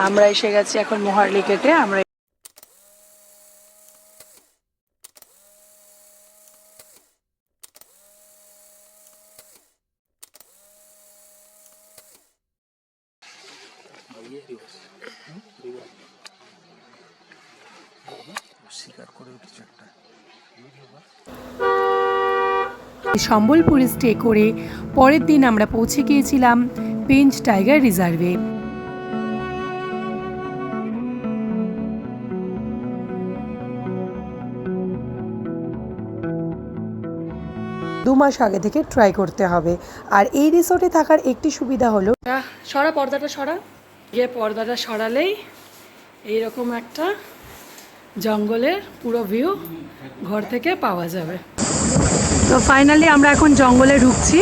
আমরা এসে গেছি এখন মোহারলি গেটে। আমরা সম্বলপুরে স্টে করে পরের দিন আমরা পৌঁছে গিয়েছিলাম পেঞ্চ টাইগার রিজার্ভে। 2 মাস আগে থেকে ট্রাই করতে হবে। আর এই রিসোর্টে থাকার একটি সুবিধা হলো পর্দাটা সরালেই এইরকম একটা জঙ্গলের পুরো ভিউ ঘর থেকে পাওয়া যাবে। তো ফাইনালি আমরা এখন জঙ্গলে ঢুকছি।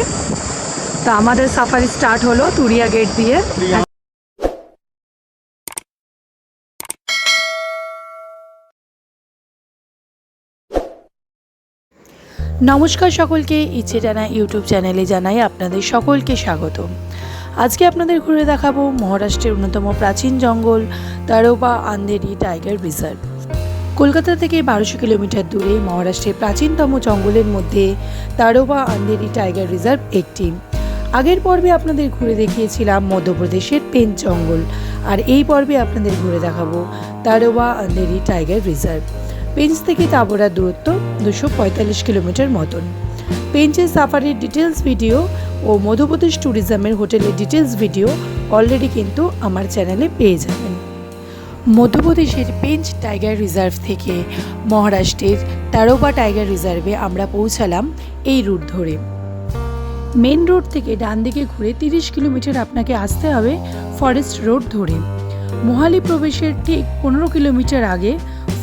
তো আমাদের সাফারি স্টার্ট হলো তুরিয়া গেট দিয়ে। নমস্কার সকলকে, ইচ্ছে জানা ইউটিউব চ্যানেলে জানাই আপনাদের সকলকে স্বাগত। আজকে আপনাদের ঘুরে দেখাবো মহারাষ্ট্রের অন্যতম প্রাচীন জঙ্গল তাড়োবা আন্ধেরি টাইগার রিজার্ভ। কলকাতা থেকে 1200 কিলোমিটার দূরে মহারাষ্ট্রের প্রাচীনতম জঙ্গলের মধ্যে তাড়োবা আন্ধেরি টাইগার রিজার্ভ একটি। আগের পর্বে আপনাদের ঘুরে দেখিয়েছিলাম মধ্যপ্রদেশের পেঞ্চ জঙ্গল, আর এই পর্বে আপনাদের ঘুরে দেখাবো তাড়োবা আন্ধেরি টাইগার রিজার্ভ। পেঞ্চ থেকে তাবোরার দূরত্ব 245 কিলোমিটার মতন। পেঞ্চের সাফারির ডিটেলস ভিডিও ও মধ্যপ্রদেশ ট্যুরিজমের হোটেলের ডিটেলস ভিডিও অলরেডি কিন্তু আমার চ্যানেলে পেয়ে যাবেন। মধ্যপ্রদেশের পেঞ্চ টাইগার রিজার্ভ থেকে মহারাষ্ট্রের তাড়োবা টাইগার রিজার্ভে আমরা পৌঁছালাম এই রুট ধরে। মেন রোড থেকে ডান দিকে ঘুরে 30 কিলোমিটার আপনাকে আসতে হবে ফরেস্ট রোড ধরে। মোহালি প্রবেশের ঠিক 15 কিলোমিটার আগে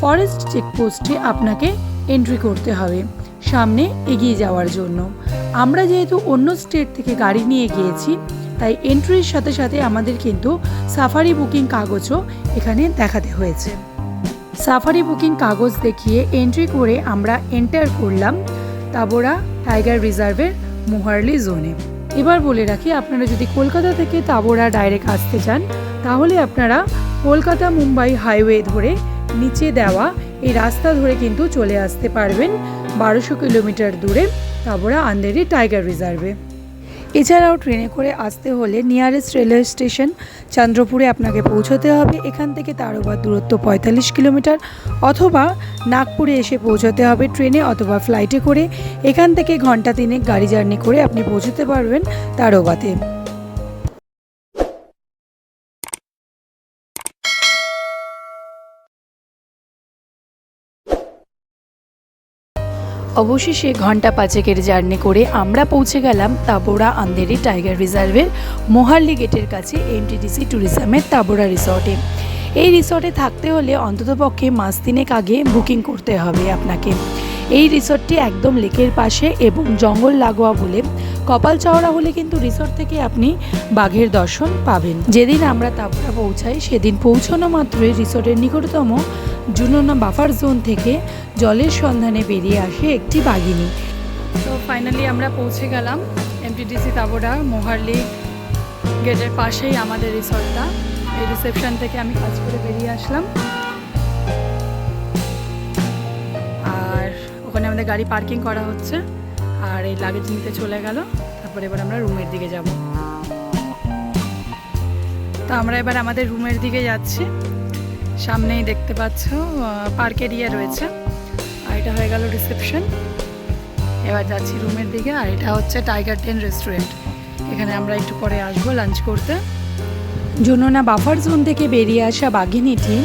ফরেস্ট চেকপোস্টে আপনাকে এন্ট্রি করতে হবে সামনে এগিয়ে যাওয়ার জন্য। আমরা যেহেতু অন্য স্টেট থেকে গাড়ি নিয়ে গিয়েছি, তাই এন্ট্রির সাথে সাথে আমাদের কিন্তু সাফারি বুকিং কাগজও এখানে দেখাতে হয়েছে। সাফারি বুকিং কাগজ দেখিয়ে এন্ট্রি করে আমরা এন্টার করলাম তাবোরা টাইগার রিজার্ভের মোহারলি জোনে। এবার বলে রাখি, আপনারা যদি কলকাতা থেকে তাবোরা ডাইরেক্ট আসতে চান তাহলে আপনারা কলকাতা মুম্বাই হাইওয়ে ধরে নিচে দেওয়া এই রাস্তা ধরে কিন্তু চলে আসতে পারবেন 1200 কিলোমিটার দূরে তাবোরা আন্ধেরি টাইগার রিজার্ভে। এছাড়াও ট্রেনে করে আসতে হলে নিয়ারেস্ট রেলওয়ে স্টেশন চন্দ্রপুরে আপনাকে পৌঁছতে হবে। এখান থেকে তাড়োবার দূরত্ব 45 কিলোমিটার, অথবা নাগপুরে এসে পৌঁছতে হবে ট্রেনে অথবা ফ্লাইটে করে। এখান থেকে ঘন্টা 3 গাড়ি জার্নি করে আপনি পৌঁছতে পারবেন তাড়োবাতে। অবশেষে ঘন্টা 5 জার্নি করে আমরা পৌঁছে গেলাম তাবোরা আন্ধেরি টাইগার রিজার্ভের মোহারলি গেটের কাছে এমটিডিসি ট্যুরিজমের তাবোরা রিসর্টে। এই রিসর্টে থাকতে হলে অন্ততপক্ষে মাস 3 আগে বুকিং করতে হবে আপনাকে। এই রিসর্টটি একদম লেকের পাশে এবং জঙ্গল লাগোয়া বলে কপাল চওড়া হলে কিন্তু রিসর্ট থেকে আপনি বাঘের দর্শন পাবেন। যেদিন আমরা তাবোরা পৌঁছাই সেদিন পৌঁছানো মাত্রই রিসর্টের নিকটতম জুনোনা বাফার জোন থেকে জলের সন্ধানে বেরিয়ে আসে একটি বাঘিনী। তো ফাইনালি আমরা পৌঁছে গেলাম এমটিডিসি তাবোরা মোহারলি গেটের পাশেই আমাদের রিসর্টটা। এই রিসেপশন থেকে আমি কাজ করে বেরিয়ে আসলাম, আর ওখানে আমাদের গাড়ি পার্কিং করা হচ্ছে, আর এই লাগেজ নিতে চলে গেল। তারপরে এবার আমরা রুমের দিকে যাব। তো আমরা এবার আমাদের রুমের দিকে যাচ্ছি। সামনেই দেখতে পাচ্ছ পার্ক এরিয়া রয়েছে, আর এটা হয়ে গেল রিসেপশন। এবার যাচ্ছি রুমের দিকে। আর এটা হচ্ছে টাইগার ডেন রেস্টুরেন্ট, এখানে আমরা একটু পরে আসবো লাঞ্চ করতে। জুনোনা বাফার জোন থেকে বেরিয়ে আসা বাঘিনীটি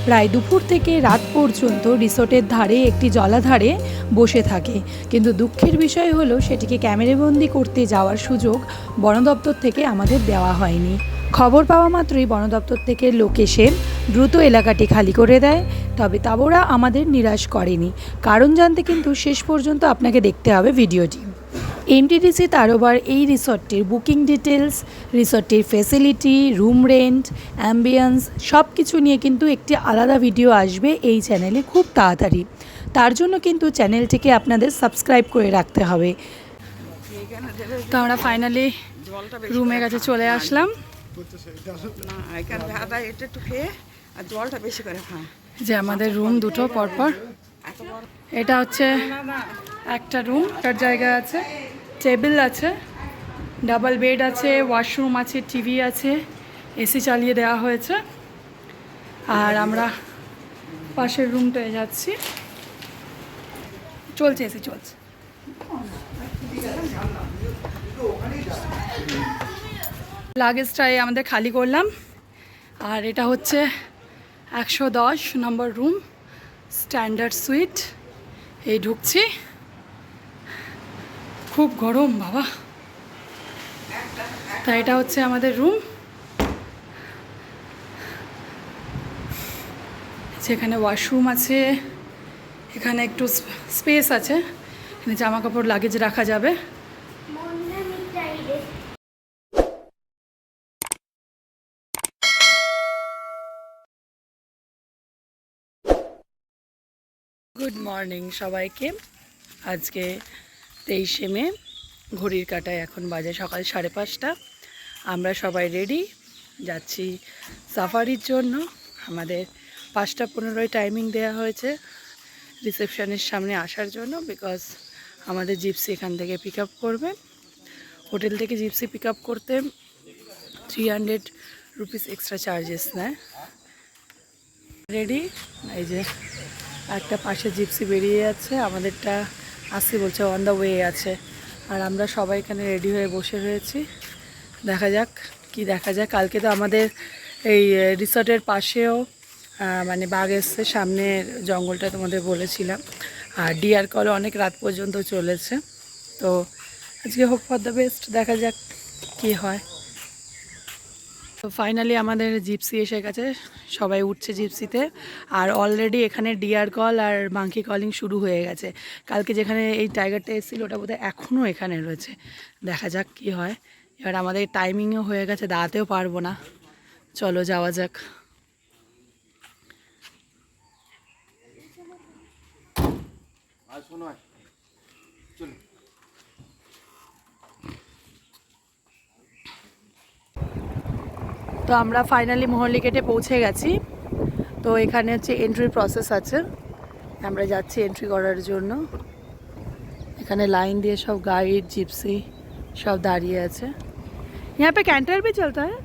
প্রায় দুপুর থেকে রাত পর্যন্ত রিসোর্টের ধারে একটি জলাধারে বসে থাকে, কিন্তু দুঃখের বিষয় হলো সেটিকে ক্যামেরাবন্দি করতে যাওয়ার সুযোগ বন দপ্তর থেকে আমাদের দেওয়া হয়নি। খবর পাওয়া মাত্রই বন দপ্তর থেকে লোক এসে দ্রুত এলাকাটি খালি করে দেয়। তবে তাবোরা আমাদের নিরাশ করেনি, কারণ জানতে কিন্তু শেষ পর্যন্ত আপনাকে দেখতে হবে ভিডিওটি। এমটিডিসি তাড়োবার এই রিসর্টটির বুকিং ডিটেলস, রিসর্টটির ফেসিলিটি, রুম রেন্ট, অ্যাম্বিয়েন্স সব কিছু নিয়ে কিন্তু একটি আলাদা ভিডিও আসবে এই চ্যানেলে খুব তাড়াতাড়ি। তার জন্য কিন্তু চ্যানেলটিকে আপনাদের সাবস্ক্রাইব করে রাখতে হবে। তো আমরা ফাইনালি রুমের কাছে চলে আসলাম। না এখানে আদা এটা একটু খেয়ে আর জলটা বেশি করে খায়। যে আমাদের রুম দুটো পরপর, এত বড় এটা হচ্ছে একটা রুম, তার জায়গা আছে, টেবিল আছে, ডাবল বেড আছে, ওয়াশরুম আছে, টিভি আছে, এসি চালিয়ে দেওয়া হয়েছে। আর আমরা পাশের রুমটায় যাচ্ছি, চলছে এসি চলছে। লাগেজটাই আমাদের খালি করলাম। আর এটা হচ্ছে 110 নম্বর রুম, স্ট্যান্ডার্ড সুইট। এই ঢুকছি, খুব গরম বাবা। তাই এটা হচ্ছে আমাদের রুম, যেখানে ওয়াশরুম আছে, এখানে একটু স্পেস আছে, এখানে জামা কাপড় লাগেজ রাখা যাবে। গুড মর্নিং সবাইকে। আজকে 23শে মে, ঘড়ির কাঁটায় এখন বাজে সকাল 5:30। আমরা সবাই রেডি, যাচ্ছি সাফারির জন্য। আমাদের 5:15 টাইমিং দেওয়া হয়েছে রিসেপশনের সামনে আসার জন্য, বিকজ আমাদের জিপসি এখান থেকে পিক আপ করবে। হোটেল থেকে জিপসি পিক আপ করতে 300 রুপিস এক্সট্রা চার্জেস নেয়। রেডি, এই যে একটা পাশে জিপসি বেরিয়ে যাচ্ছে, আমাদেরটা আসছি বলছে, অন দ্য ওয়ে আছে। আর আমরা সবাই এখানে রেডি হয়ে বসে রয়েছি, দেখা যাক কি দেখা যায়। কালকে তো আমাদের এই রিসর্টের পাশেও মানে বাঘ এসছে, সামনের জঙ্গলটা তোমাদের বলেছিলাম। আর ডিয়ার কল অনেক রাত পর্যন্ত চলেছে। তো আজকে হোপ ফর দ্য বেস্ট, দেখা যাক কি হয়। তো ফাইনালি আমাদের জিপসি এসে গেছে, সবাই উঠছে জিপসিতে। আর অলরেডি এখানে ডিয়ার কল আর মাঙ্কি কলিং শুরু হয়ে গেছে। কালকে যেখানে এই টাইগারটা এসেছিলো ওটা বোধহয় এখনও এখানে রয়েছে, দেখা যাক কি হয়। এবার আমাদের টাইমিংও হয়ে গেছে, দাঁড়াতেও পারবো না, চলো যাওয়া যাক। তো আমরা ফাইনালি মোহরলি গেটে পৌঁছে গেছি। তো এখানে হচ্ছে এন্ট্রির প্রসেস আছে, আমরা যাচ্ছি এন্ট্রি করার জন্য। এখানে লাইন দিয়ে সব গাইড জিপসি सब दाঁড়িয়ে আছে। यहाँ पे कैंटर भी चलता है?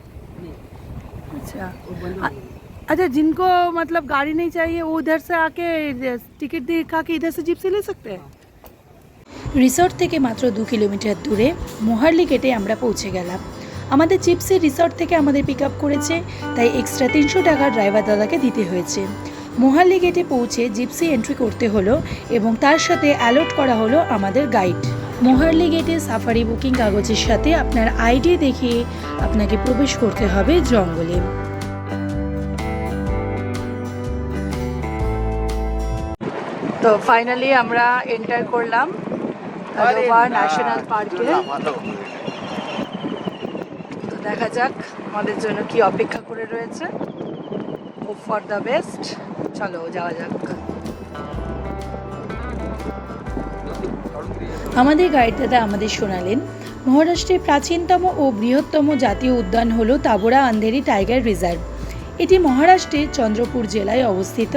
अच्छा अच्छा, जिनको मतलब गाड़ी नहीं चाहिए वो उधर से आके टिकट दिखा के इधर से जिप्सी ले सकते हैं। রিসর্ট থেকে মাত্র 2 কিলোমিটার দূরে মোহারলি গেটে আমরা পৌঁছে গেলাম। আমাদের জিপসি রিসর্ট থেকে আমাদের পিক আপ করেছে, তাই এক্সট্রা 300 টাকা ড্রাইভার দাদাকে দিতে হয়েছে। মোহারলি গেটে পৌঁছে জিপসি এন্ট্রি করতে হলো এবং তার সাথে অ্যালট করা হলো আমাদের গাইড। মোহারলি গেটে সাফারি বুকিং কাগজের সাথে আপনার আইডি দেখিয়ে আপনাকে প্রবেশ করতে হবে জঙ্গলে। তো ফাইনালি আমরা এন্টার করলাম তাদোবা ন্যাশনাল পার্কে। তো দেখা যাক আমাদের জন্য কি অপেক্ষা করে রয়েছে। হোপ ফর দ্য বেস্ট, চলো যাওয়া যাক। আমাদের গাইড দাদা আমাদের শোনালেন মহারাষ্ট্রের প্রাচীনতম ও বৃহত্তম জাতীয় উদ্যান হলো তাবোরা আন্ধেরি টাইগার রিজার্ভ। এটি মহারাষ্ট্রের চন্দ্রপুর জেলায় অবস্থিত।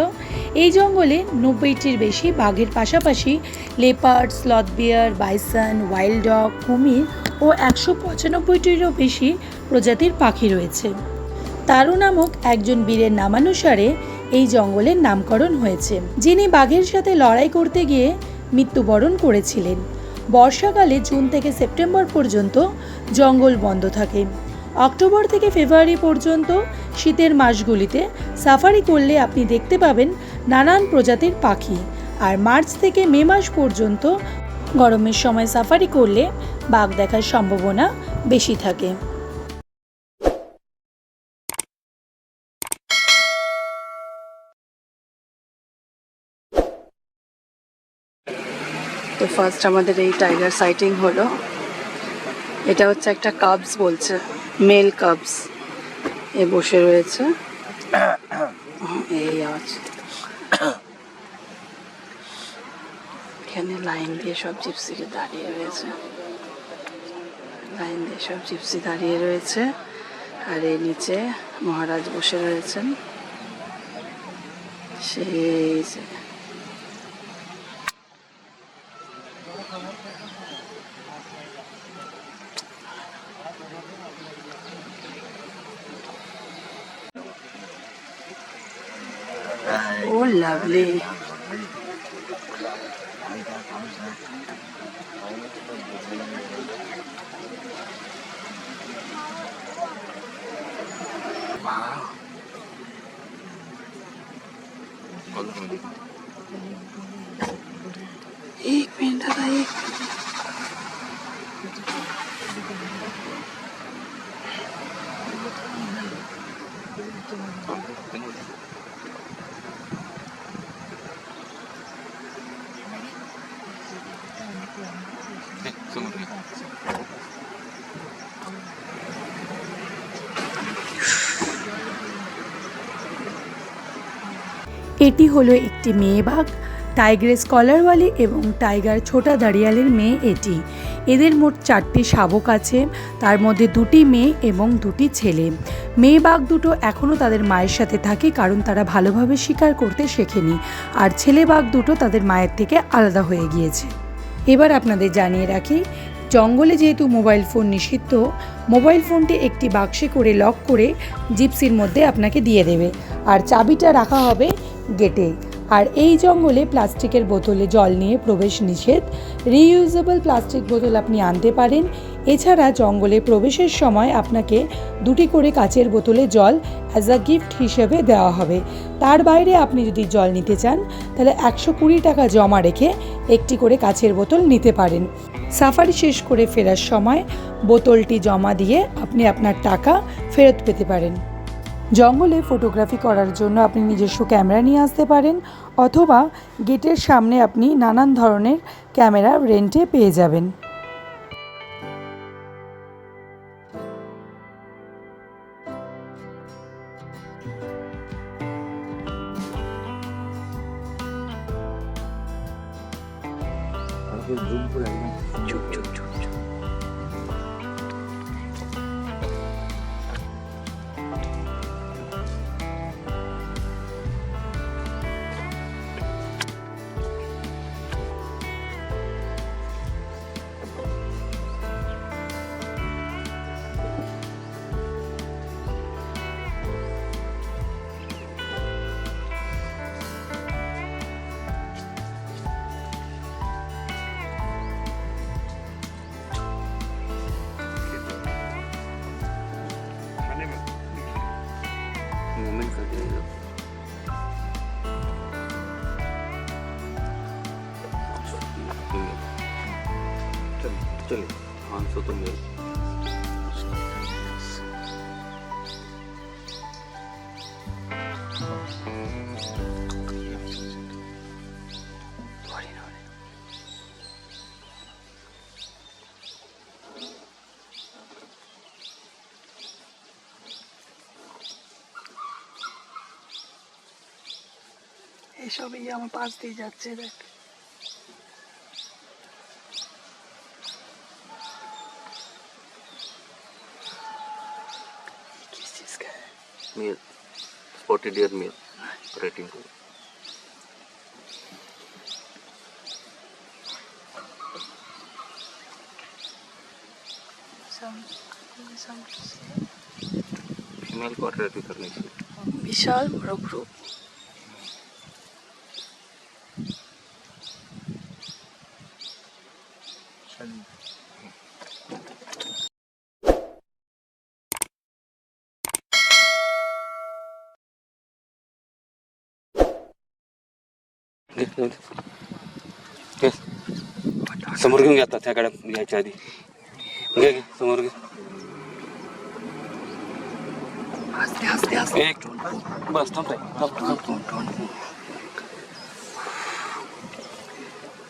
এই জঙ্গলে 90টির বেশি বাঘের পাশাপাশি লেপার্ড, স্লথ বিয়ার, বাইসন, ওয়াইল্ড ডগ, কুমির ও 195টিরও বেশি প্রজাতির পাখি রয়েছে। তারু নামক একজন বীরের নামানুসারে এই জঙ্গলের নামকরণ হয়েছে, যিনি বাঘের সাথে লড়াই করতে গিয়ে মৃত্যুবরণ করেছিলেন। বর্ষাকালে জুন থেকে সেপ্টেম্বর পর্যন্ত জঙ্গল বন্ধ থাকে। অক্টোবর থেকে ফেব্রুয়ারি পর্যন্ত শীতের মাসগুলিতে সাফারি করলে আপনি দেখতে পাবেন নানান প্রজাতির পাখি। আর মার্চ থেকে মে মাস পর্যন্ত গরমের সময় সাফারি করলে বাঘ দেখার সম্ভাবনা বেশি থাকে। তো ফার্স্ট আমাদের এই টাইগার সাইটিং হলো। এটা হচ্ছে একটা কাবস, বলছে মেল কাবস, এ বসে রয়েছে। এই আছে, এখানে লাইন দিয়ে সব জিপসিকে দাঁড়িয়ে রয়েছে, লাইন দিয়ে সব জিপসি দাঁড়িয়ে রয়েছে। আর এই নিচে মহারাজ বসে রয়েছেন, সেই যে ও লাভলি। एक मिनट दादा, एक এটি হলো একটি মেয়ে বাঘ, টাইগ্রেস কলারওয়ালি এবং টাইগার ছোটা দাঁড়িয়ালের মেয়ে এটি। এদের মোট 4টি শাবক আছে, তার মধ্যে 2টি মেয়ে এবং 2টি ছেলে। মেয়ে বাঘ দুটো এখনও তাদের মায়ের সাথে থাকে, কারণ তারা ভালোভাবে শিকার করতে শেখেনি, আর ছেলে বাঘ দুটো তাদের মায়ের থেকে আলাদা হয়ে গিয়েছে। এবার আপনাদের জানিয়ে রাখি, জঙ্গলে যেহেতু মোবাইল ফোন নিষিদ্ধ, মোবাইল ফোনটি একটি বাক্সে করে লক করে জিপসির মধ্যে আপনাকে দিয়ে দেবে, আর চাবিটা রাখা হবে গেটে। আর এই জঙ্গলে প্লাস্টিকের বোতলে জল নিয়ে প্রবেশ নিষেধ। রিইউজেবল প্লাস্টিক বোতল আপনি আনতে পারেন। এছাড়া জঙ্গলে প্রবেশের সময় আপনাকে 2টি করে কাচের বোতলে জল অ্যাজ আ গিফট হিসেবে দেওয়া হবে। তার বাইরে আপনি যদি জল নিতে চান তাহলে 120 টাকা জমা রেখে একটি করে কাচের বোতল নিতে পারেন। সাফারি শেষ করে ফেরার সময় বোতলটি জমা দিয়ে আপনি আপনার টাকা ফেরত পেতে পারেন। জঙ্গলে ফটোগ্রাফি করার জন্য আপনি নিজস্ব ক্যামেরা নিয়ে আসতে পারেন, অথবা গেটের সামনে আপনি নানান ধরনের ক্যামেরা রেন্টে পেয়ে যাবেন। চুপ চুপ চুপ চুপ। चलिए 500 तो मिल এসবই আমার পাশ দিয়ে যাচ্ছে, দেখ। Male spotted deer male rutting को फीमेल को अट्रैक्ट करने के लिए বিশাল বড় গ্রুপ। समोर घेऊन घेतात त्याकडे यायच्या आधी घे घे समोर घे আস্তে আস্তে আস্তে। एक बस थांब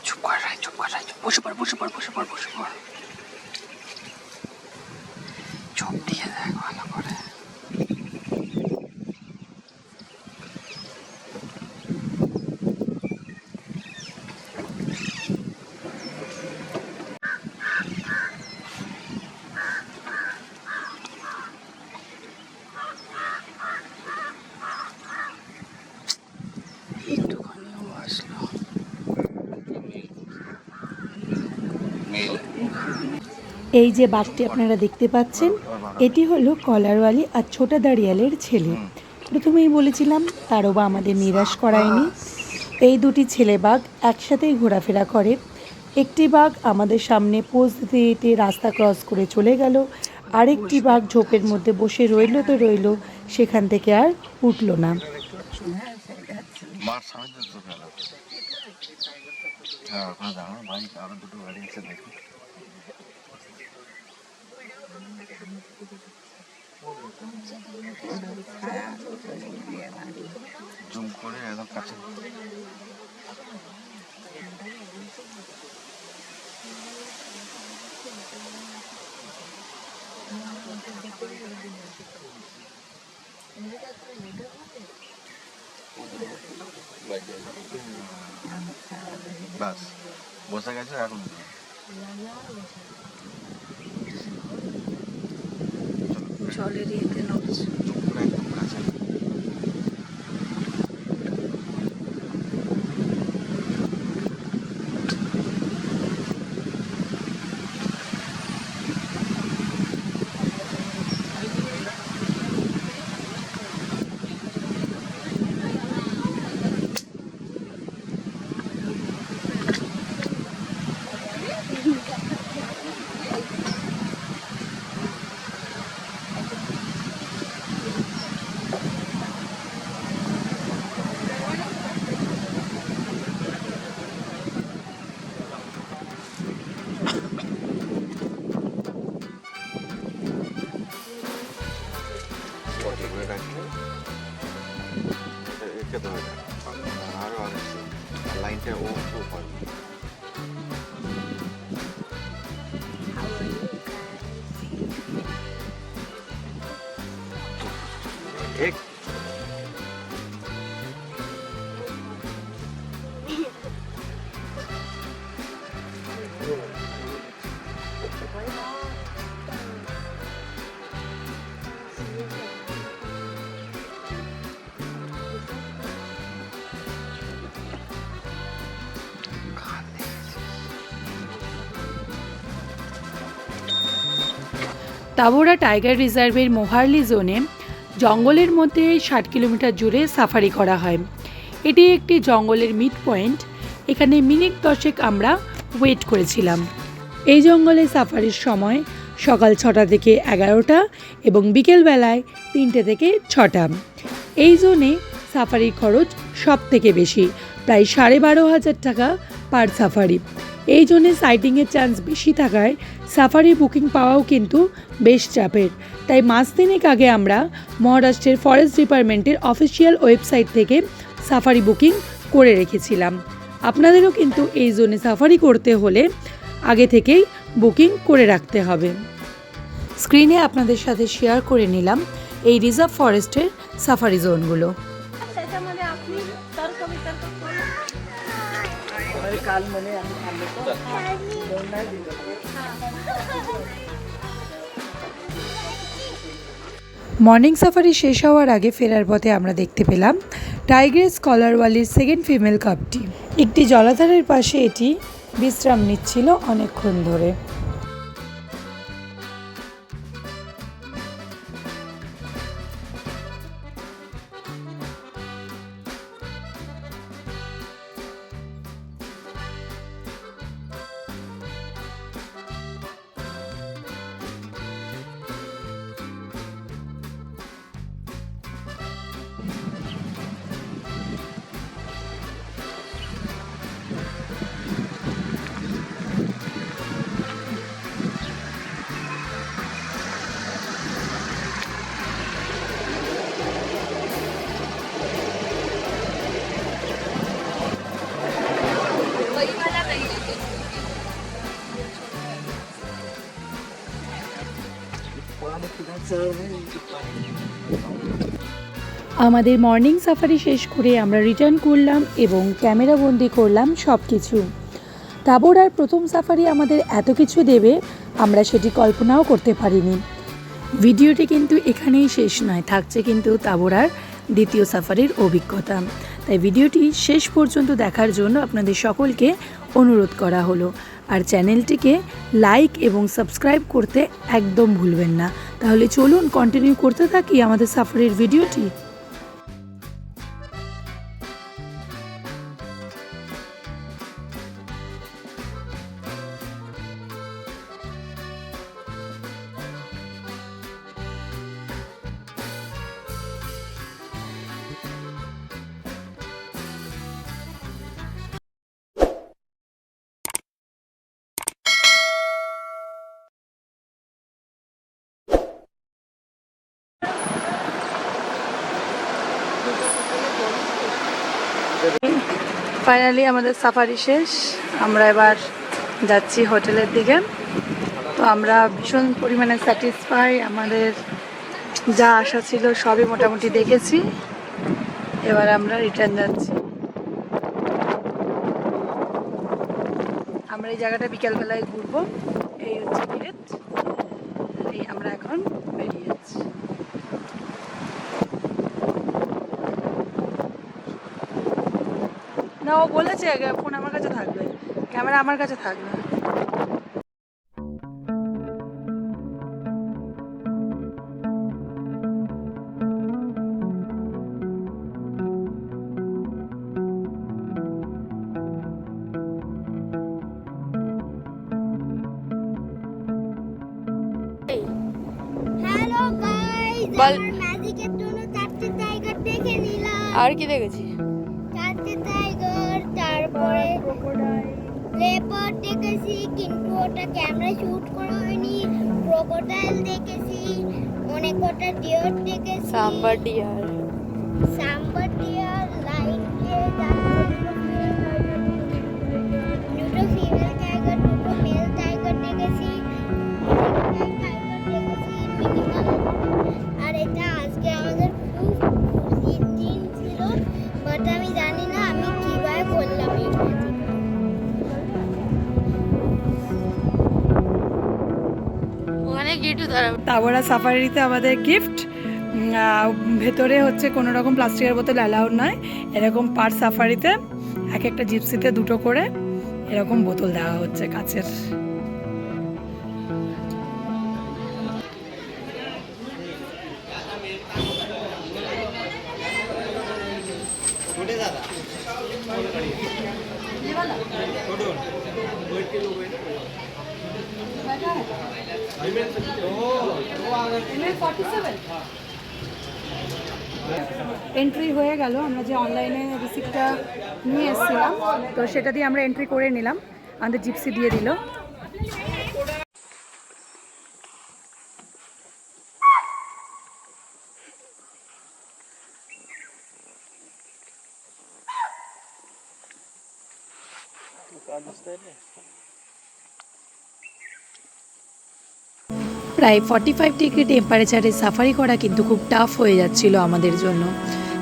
চুপ কর রাই, চুপ কর রাই, বসে পড় বসে পড় বসে পড় বসে পড়। চোখ দিয়ে দেখ ভালো করে। এই যে বাঘটি আপনারা দেখতে পাচ্ছেন, এটি হলো কলারওয়ালি আর ছোটা দাঁড়িয়ালের ছেলে। প্রথমেই বলেছিলাম তারও বা আমাদের নিরাশ করায়নি। এই দুটি ছেলে বাঘ একসাথেই ঘোরাফেরা করে। একটি বাঘ আমাদের সামনে পোজ দিতে দিতে রাস্তা ক্রস করে চলে গেল, আরেকটি বাঘ ঝোপের মধ্যে বসে রইল তো রইল, সেখান থেকে আর উঠল না। মার সামনে তো ফেলা হ্যাঁ ওখানে দাঁড়ানো ভাই আরো দুটো গাড়ি আছে দেখি জুম করে একদম কাছে বাস বসে গেছে এখন জলের ইয়েতে নড়ছে। একদম কাছে একে ধরে আরো আসছে লাইনটা ও হয় ঠিক তাবোরা টাইগার রিজার্ভের মোহারলি জোনে জঙ্গলের মধ্যে 60 কিলোমিটার জুড়ে সাফারি করা হয়। এটি একটি জঙ্গলের মিড পয়েন্ট। এখানে মিনিট 10 আমরা ওয়েট করেছিলাম। এই জঙ্গলে সাফারির সময় সকাল 6টা থেকে 11টা এবং বিকেলবেলায় 3টে থেকে 6টা। এই জোনে সাফারির খরচ সব থেকে বেশি, প্রায় 12,500 টাকা পার সাফারি। এই জন্যে সাইটিংয়ের চান্স বেশি থাকায় সাফারি বুকিং পাওয়াও কিন্তু বেশ চাপের। তাই মাস তিনেক আগে আমরা মহারাষ্ট্রের ফরেস্ট ডিপার্টমেন্টের অফিসিয়াল ওয়েবসাইট থেকে সাফারি বুকিং করে রেখেছিলাম। আপনাদেরও কিন্তু এই জোনে সাফারি করতে হলে আগে থেকেই বুকিং করে রাখতে হবে। স্ক্রিনে আপনাদের সাথে শেয়ার করে নিলাম এই রিজার্ভ ফরেস্টের সাফারি জোনগুলো। মর্নিং সাফারি শেষ হওয়ার আগে ফেরার পথে আমরা দেখতে পেলাম টাইগ্রেস কলারওয়ালির সেকেন্ড ফিমেল কাপটি। একটি জলাধারের পাশে এটি বিশ্রাম নিচ্ছিল অনেকক্ষণ ধরে। আমাদের মর্নিং সাফারি শেষ করে আমরা রিটার্ন করলাম এবং ক্যামেরা বন্দি করলাম সব কিছু। তাবোরার প্রথম সাফারি আমাদের এত কিছু দেবে আমরা সেটি কল্পনাও করতে পারিনি। ভিডিওটি কিন্তু এখানেই শেষ নয়, থাকছে কিন্তু তাবোরার দ্বিতীয় সাফারির অভিজ্ঞতা। তাই ভিডিওটি শেষ পর্যন্ত দেখার জন্য আপনাদের সকলকে অনুরোধ করা হলো। আর চ্যানেলটিকে লাইক এবং সাবস্ক্রাইব করতে একদম ভুলবেন না। তাহলে চলুন কন্টিনিউ করতে থাকি আমাদের সাফারির ভিডিওটি। ফাইনালি আমাদের সাফারি শেষ, আমরা এবার যাচ্ছি হোটেলের দিকে। তো আমরা ভীষণ পরিমাণে স্যাটিসফাই, আমাদের যা আশা ছিল সবই মোটামুটি দেখেছি। এবার আমরা রিটার্ন যাচ্ছি। আমরা এই জায়গাটা বিকেলবেলায় ঘুরবো, এই হচ্ছে গেট, এই আমরা এখন বেরিয়ে যাচ্ছি। না, ও বলেছে ফোন আমার কাছে থাকবে, ক্যামেরা আমার কাছে থাকবে। হ্যালো গাইস, বল। আমরা ম্যাজিকের জন্য চারটে টাইগার দেখে নিলাম। আর কি দেখেছি? চারটে টাইগার, তারপরে লেপার্ড দেখেছি, কিন্তু ওটা ক্যামেরা শুট করা হয়নি। ক্রোকোডাইল দেখেছি, অনেক কটা ডিয়ার দেখেছি, সাম্বার ডিয়ার, লাইন দিয়ে দুটো ফিমেল টাইগার, দুটো মেল টাইগার দেখেছি, আর এটা আজকে আমাদের খুব খুশির দিন ছিল। বাট আমি জানি না আমি কিভাবে করলাম এই ম্যাজিক। তাবড়া সাফারিতে আমাদের গিফট। ভেতরে হচ্ছে কোনো রকম প্লাস্টিকের বোতল অ্যালাউড নয়। এরকম পার সাফারিতে এক একটা জিপসিতে দুটো করে এরকম বোতল দেওয়া হচ্ছে কাচের। এন্ট্রি হয়ে গেল, আমরা যে অনলাইনে রিসিপ্টটা নিয়ে এসেছিলাম তো সেটা দিয়ে আমরা এন্ট্রি করে নিলাম, আমাদের জিপসি দিয়ে দিল। প্রায় 45 ডিগ্রি টেম্পারেচারে সাফারি করা কিন্তু খুব টাফ হয়ে যাচ্ছিল আমাদের জন্য,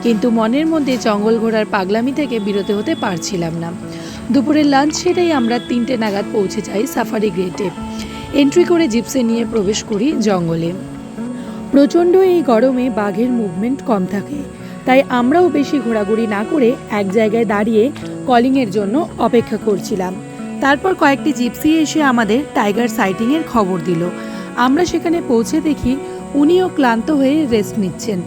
কিন্তু মনের মধ্যে জঙ্গল ঘোরার পাগলামি থেকে বিরত হতে পারছিলাম না। দুপুরের লাঞ্চ সেরেই আমরা 3টে নাগাদ পৌঁছে যাই সাফারি গেটে। এন্ট্রি করে জিপসি নিয়ে প্রবেশ করি জঙ্গলে। প্রচণ্ড এই গরমে বাঘের মুভমেন্ট কম থাকে, তাই আমরাও বেশি ঘোরাঘুরি না করে এক জায়গায় দাঁড়িয়ে কলিংয়ের জন্য অপেক্ষা করছিলাম। তারপর কয়েকটি জিপসি এসে আমাদের টাইগার সাইটিংয়ের খবর দিল। আমরা সেখানে পৌঁছে দেখি উনিও ক্লান্ত হয়ে রেস্ট নিচ্ছেন।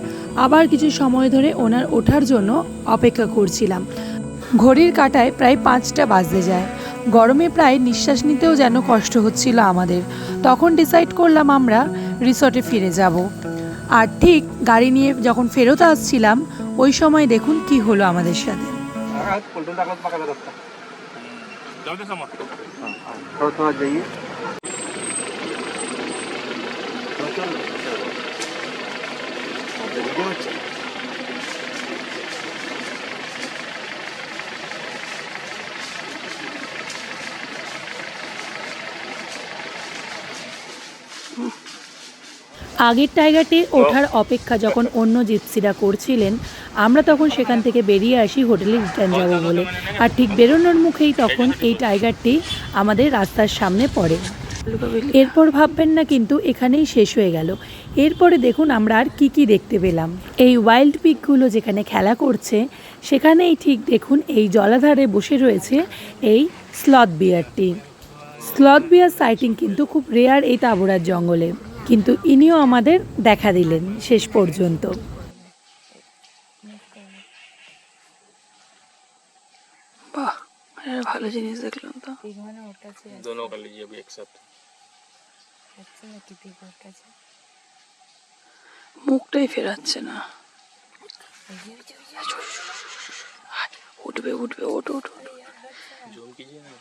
আবার কিছু সময় ধরে ওনার ওঠার জন্য অপেক্ষা করছিলাম। ঘড়ির কাঁটায় প্রায় 5টা বাজতে যায়। গরমে প্রায় নিঃশ্বাস নিতেও যেন কষ্ট হচ্ছিল আমাদের। তখন ডিসাইড করলাম আমরা রিসর্টে ফিরে যাব। আর ঠিক গাড়ি নিয়ে যখন ফেরত আসছিলাম ওই সময় দেখুন কি হলো আমাদের সাথে। আগের টাইগারটি ওঠার অপেক্ষা যখন অন্য জিপসিরা করছিলেন, আমরা তখন সেখান থেকে বেরিয়ে আসি হোটেলে রিটার্ন যাব বলে। আর ঠিক বেরোনোর মুখেই তখন এই টাইগারটি আমাদের রাস্তার সামনে পড়ে। এরপর ভাববেন না কিন্তু এখানেই শেষ হয়ে গেল। এরপরে দেখুন আমরা আর কি দেখতে পেলাম। এই ওয়াইল্ড পিগগুলো যেখানে খেলা করছে সেখানেই ঠিক দেখুন এই জলাধারে বসে রয়েছে এই স্লথ বিয়ারটি। স্লথ বিয়ার সাইটিং কিন্তু খুব রেয়ার এই তাবড়ার জঙ্গলে, কিন্তু ইনিও আমাদের দেখা দিলেন শেষ পর্যন্ত। বাহ, ভালো জিনিস দেখলাম তো। दोनों कर लीजिए अभी एक साथ। মুখটাই ফেরাচ্ছে না। উঠবে উঠবে, ওঠ ওঠ ওঠ। जूम कीजिए ना।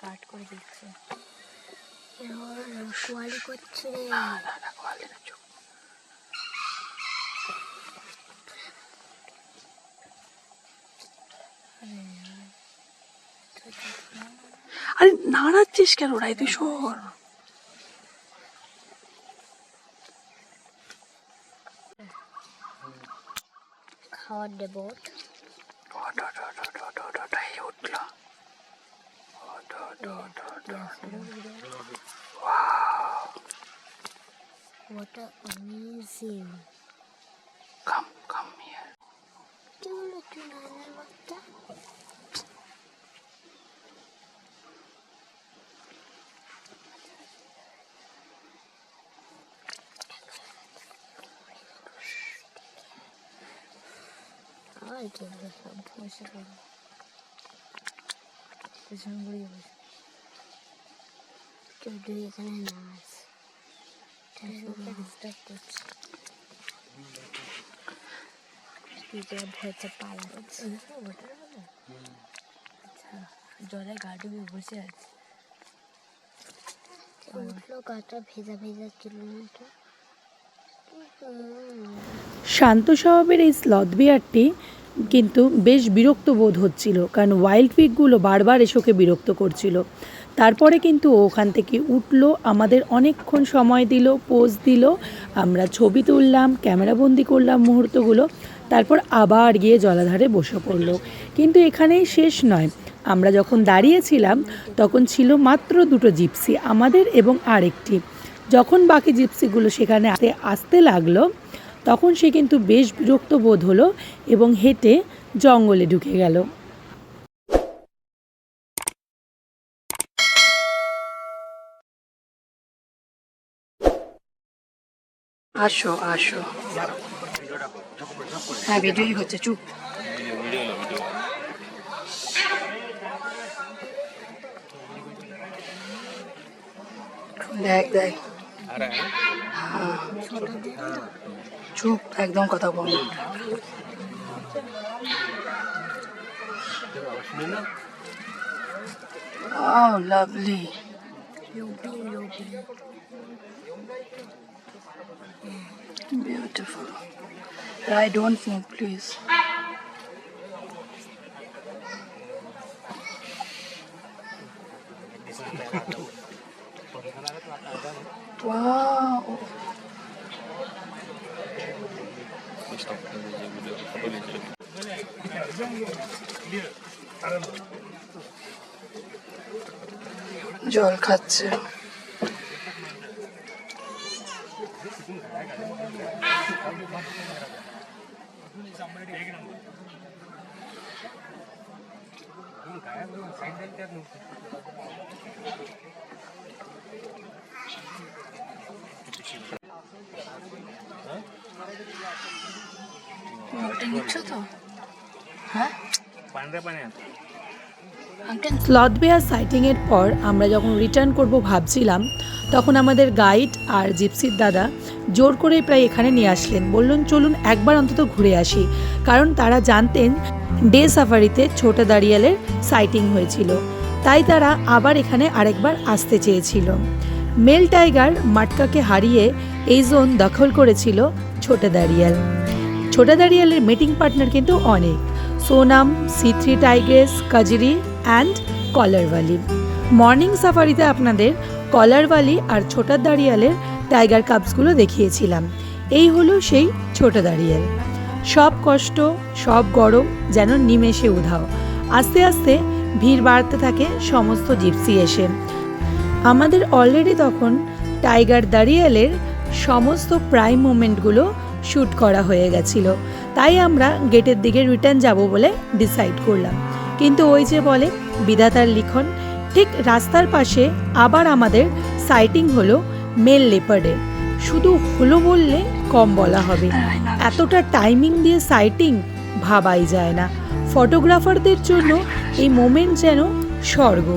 কাট করে দিচ্ছে কোয়ালি করছে রে। আরে নাড়াচ্ছিস কেন রাই, তুই সর। খাওয়ার দেবো উঠলো। What a amazing. Come here. চলো একটু নানার বাচ্চা। আর কি সব বসে পড়ো পেছন ঘুরিয়ে বসে কেউ দুই এখানে নাচ ডিস্টার্ব করছে ভয়তে পালাচ্ছে। আচ্ছা জলে গা ডুবে বসে আছে, উঠলো গাটা ভেজা ভেজা ছিল না তো। শান্ত স্বভাবের এই স্লথ বিয়ারটি কিন্তু বেশ বিরক্ত বোধ হচ্ছিল, কারণ ওয়াইল্ড পিগগুলো বারবার এসে ওকে বিরক্ত করছিল। তারপরে কিন্তু ও ওখান থেকে উঠলো, আমাদের অনেকক্ষণ সময় দিল, পোজ দিল, আমরা ছবি তুললাম, ক্যামেরাবন্দি করলাম মুহূর্তগুলো, তারপর আবার গিয়ে জলাধারে বসে পড়লো। কিন্তু এখানেই শেষ নয়, আমরা যখন দাঁড়িয়েছিলাম তখন ছিল মাত্র দুটো জিপসি, আমাদের এবং আরেকটি। যখন বাকি জিপসিগুলো সেখানে আসতে লাগলো তখন সে কিন্তু বেশ বিরক্ত বোধ হলো এবং হেঁটে জঙ্গলে ঢুকে গেল। আসো আসো, হ্যাঁ ভিডিওই হচ্ছে, চুপ। দেখ দেখ, হ্যাঁ চুপ, একদম কথা বল। Oh, lovely. Beautiful. I don't move, please. Wow. জল খাচ্ছে। স্লথ বিয়ার সাইটিংয়ের পর আমরা যখন রিটার্ন করব ভাবছিলাম, তখন আমাদের গাইড আর জিপসির দাদা জোর করে প্রায় এখানে নিয়ে আসলেন, বললেন চলুন একবার অন্তত ঘুরে আসি, কারণ তারা জানতেন ডে সাফারিতে ছোটা দাঁড়িয়ালের সাইটিং হয়েছিল, তাই তারা আবার এখানে আরেকবার আসতে চেয়েছিল। মেল টাইগার মাটকাকে হারিয়ে এই জোন দখল করেছিল ছোটা দাঁড়িয়াল। ছোটা দাঁড়িয়ালের মিটিং পার্টনার কিন্তু অনেক, Sonam, C3 tigress, Kajri and Collarwali. Morning সাফারিতে আপনাদের কলারওয়ালি আর ছোটা দাঁড়িয়ালের টাইগার কাপসগুলো দেখিয়েছিলাম। এই হলো সেই ছোটা দাঁড়িয়াল। সব কষ্ট, সব গরম যেন নিমেষে উধাও। আস্তে আস্তে ভিড় বাড়তে থাকে সমস্ত জিপসি এসে। আমাদের অলরেডি তখন টাইগার দাঁড়িয়ালের সমস্ত প্রাইম মোমেন্টগুলো শ্যুট করা হয়ে গেছিল, তাই আমরা গেটের দিকে রিটার্ন যাব বলে ডিসাইড করলাম। কিন্তু ওই যে বলে বিধাতার লিখন, ঠিক রাস্তার পাশে আবার আমাদের সাইটিং হলো মেল লেপার্ডের। শুধু হলো বললে কম বলা হবে, এতটা টাইমিং দিয়ে সাইটিং ভাবাই যায় না। ফটোগ্রাফারদের জন্য এই মোমেন্ট যেন স্বর্গ।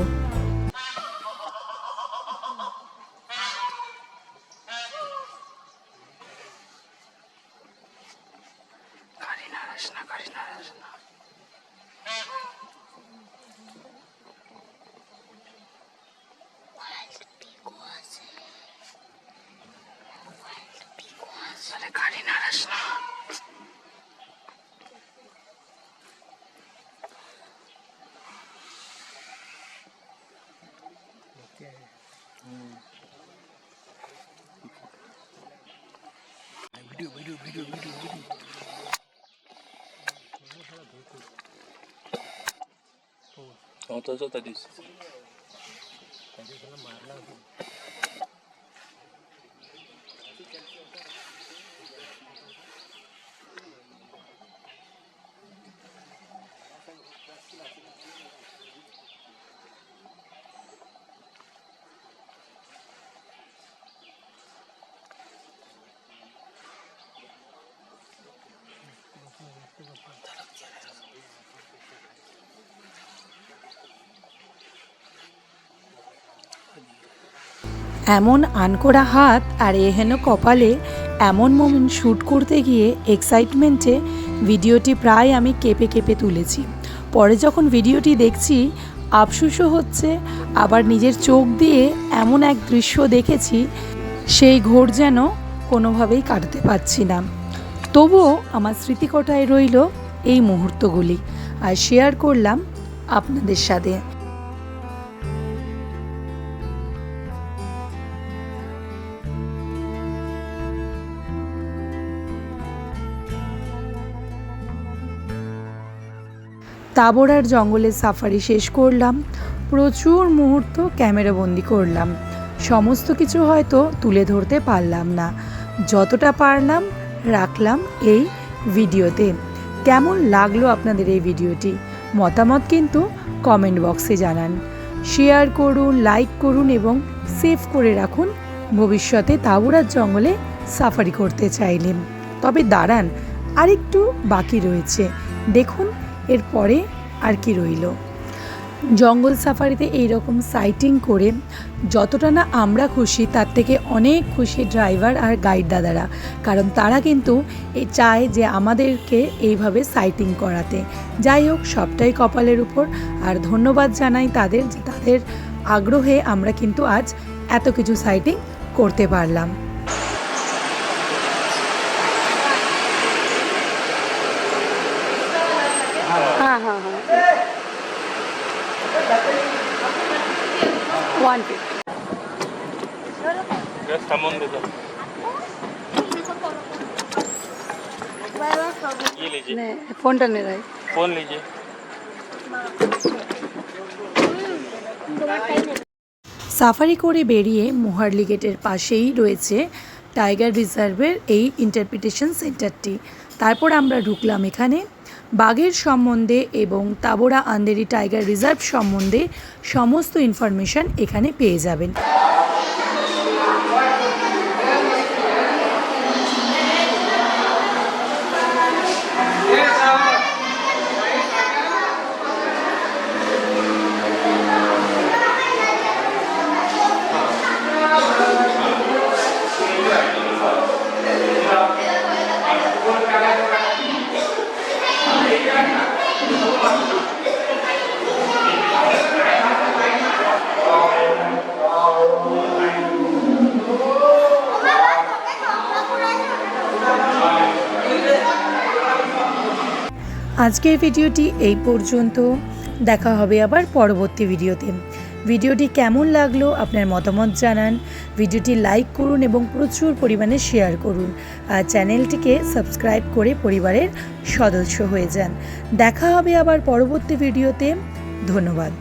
এমন আনকোড়া হাত আর এহেন কপালে এমন মোমেন্ট শ্যুট করতে গিয়ে এক্সাইটমেন্টে ভিডিওটি প্রায় আমি কেঁপে কেঁপে তুলেছি। পরে যখন ভিডিওটি দেখছি আফসোসও হচ্ছে, আবার নিজের চোখ দিয়ে এমন এক দৃশ্য দেখেছি সেই ঘোর যেন কোনোভাবেই কাটাতে পারছি না। তবুও আমার স্মৃতিকটায় রইল এই মুহূর্তগুলি, আর শেয়ার করলাম আপনাদের সাথে। তাবড়ার জঙ্গলে সাফারি শেষ করলাম, প্রচুর মুহূর্ত ক্যামেরাবন্দি করলাম। সমস্ত কিছু হয়তো তুলে ধরতে পারলাম না, যতটা পারলাম রাখলাম এই ভিডিওতে। কেমন লাগলো আপনাদের এই ভিডিওটি? মতামত কিন্তু কমেন্ট বক্সে জানান। শেয়ার করুন, লাইক করুন এবং সেভ করে রাখুন ভবিষ্যতে তাবড়ার জঙ্গলে সাফারি করতে চাইলে। তবে দাঁড়ান, আরেকটু বাকি রয়েছে, দেখুন এরপরে আর কি রইল। জঙ্গল সাফারিতে এইরকম সাইটিং করে যতটা না আমরা খুশি, তার থেকে অনেক খুশি ড্রাইভার আর গাইড দাদারা, কারণ তারা কিন্তু চায় যে আমাদেরকে এইভাবে সাইটিং করাতে। যাই হোক, সবটাই কপালের উপর, আর ধন্যবাদ জানাই তাদের, যে তাদের আগ্রহে আমরা কিন্তু আজ এত কিছু সাইটিং করতে পারলাম। हाँ हाँ हाँ 150 नहीं, फोन टर्न नहीं रहा, फोन लीजिए। সাফারি করে বেরিয়ে মোহারলি গেটের পাশেই রয়েছে টাইগার রিজার্ভের এই ইন্টারপ্রিটেশন সেন্টারটি। তারপর আমরা ঢুকলাম এখানে। বাঘের সম্বন্ধে এবং তাবড়া আন্দেরি টাইগার রিজার্ভ সম্বন্ধে সমস্ত ইনফরমেশান এখানে পেয়ে যাবেন। আজকের ভিডিওটি এই পর্যন্ত, দেখা হবে আবার পরবর্তী ভিডিওতে। ভিডিওটি কেমন লাগলো আপনার মতামত জানান, ভিডিওটি লাইক করুন এবং প্রচুর পরিমাণে শেয়ার করুন, আর চ্যানেলটিকে সাবস্ক্রাইব করে পরিবারের সদস্য হয়ে যান। দেখা হবে আবার পরবর্তী ভিডিওতে। ধন্যবাদ।